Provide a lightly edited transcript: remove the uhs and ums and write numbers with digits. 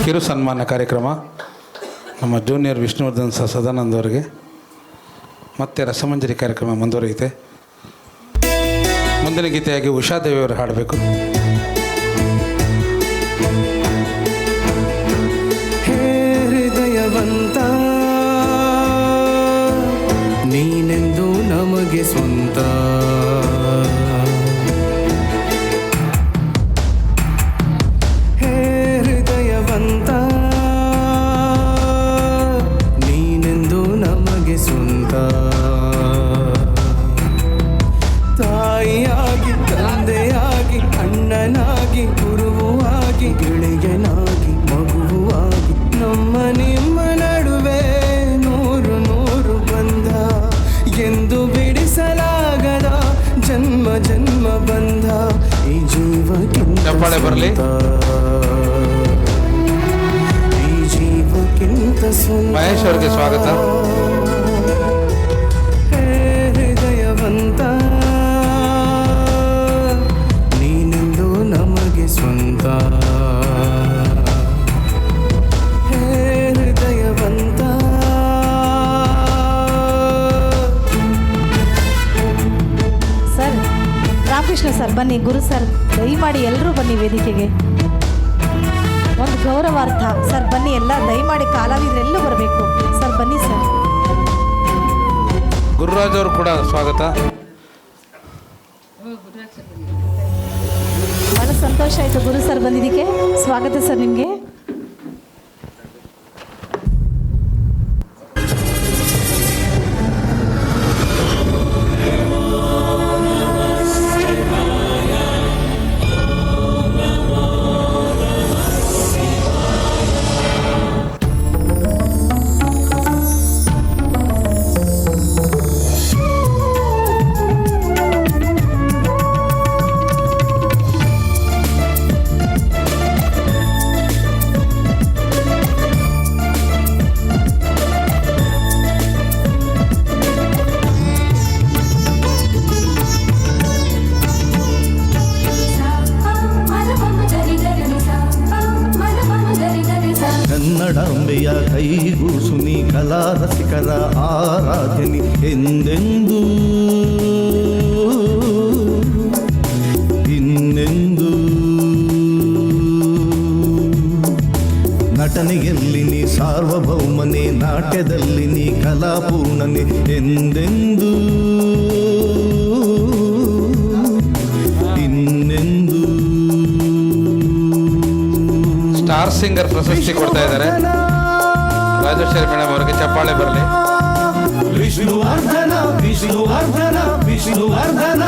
ಕಿರು ಸನ್ಮಾನ ಕಾರ್ಯಕ್ರಮ ನಮ್ಮ ಜೂನಿಯರ್ ವಿಷ್ಣುವರ್ಧನ್ ಸದಾನಂದ್ ಅವರಿಗೆ ಮತ್ತೆ ರಸಮಂಜರಿ ಕಾರ್ಯಕ್ರಮ ಮುಂದುವರಿಯುತ್ತೆ. ಮುಂದಿನ ಗೀತೆಯಾಗಿ ಉಷಾದೇವಿಯವರು ಹಾಡಬೇಕು. ಹೃದಯವಂತ ನೀನೆಂದು ನಮಗೆ ಸ್ವಂತ, ಹೃದಯವಂತ ನೀನೆಂದು ನಮಗೆ ಸ್ವಂತ, ತಾಯಿಯಾಗಿ ತಂದೆಯಾಗಿ ಅಣ್ಣನಾಗಿ ಗುರುವಾಗಿ ಗೆಳೆಯನಾಗಿ ಮಗುವಾಗಿ ನಮ್ಮ ನಿಮ್ಮ ನಡುವೆ ನೂರು ನೂರು ಬಂಧ, ಎಂದು ಬಿಡಿಸಲಾಗದ ಜನ್ಮ ಜನ್ಮ ಬಂಧ, ಈ ಜೀವಕ್ಕಿಂತ ಬರಲಿ ಈ ಜೀವಕ್ಕಿಂತ ಮಹೇಶ್ ಅವರಿಗೆ ಸ್ವಾಗತ. ಹೃದಯವಂತ ನೀನೆಂದು ನಮಗೆ ಸ್ವಂತ, ಹೃದಯವಂತ. ಸರ್ ರಾಮಕೃಷ್ಣ ಸರ್ ಬನ್ನಿ, ಗುರು ಸರ್ ದಯಮಾಡಿ ಎಲ್ಲರೂ ಬನ್ನಿ ವೇದಿಕೆಗೆ, ಒಂದು ಗೌರವಾರ್ಥ ಸರ್ ಬನ್ನಿ, ಎಲ್ಲ ದಯಮಾಡಿ ಕಲಾವಿದರೆಲ್ಲೂ ಬರಬೇಕು ಸರ್, ಬನ್ನಿ ಸರ್. ಗುರುರಾಜ್ ಅವರು ಕೂಡ ಸ್ವಾಗತ. ಬಹಳ ಸಂತೋಷ ಆಯಿತು ಗುರು ಸರ್ ಬಂದಿದ್ದಕ್ಕೆ, ಸ್ವಾಗತ ಸರ್ ನಿಮಗೆ. ಕನ್ನಡಾಂಬೆಯ ಕೈಗೂಸು ನೀ ಕಲಾ ರಸಿಕರ ಆರಾಧನೆ ಎಂದೆಂದೂ ಇನ್ನೆಂದು, ನಟನೆಯಲ್ಲಿ ನೀ ಸಾರ್ವಭೌಮನೆ, ನಾಟ್ಯದಲ್ಲಿ ನೀ ಕಲಾಪೂರ್ಣನೆ ಎಂದೆಂದೂ ಇನ್ನೆಂದು. ಸ್ಟಾರ್ ಸಿಂಗರ್ ಪ್ರಶಸ್ತಿ ಕೊಡ್ತಾ ಇದ್ದಾರೆ. ರಾಜೇಶ್ವರಿ ಮೇಡಮ್ ಅವರಿಗೆ ಚಪ್ಪಾಳೆ ಬರಲಿ. ವಿಷ್ಣುವರ್ಧನ ವಿಷ್ಣುವರ್ಧನ ವಿಷ್ಣುವರ್ಧನ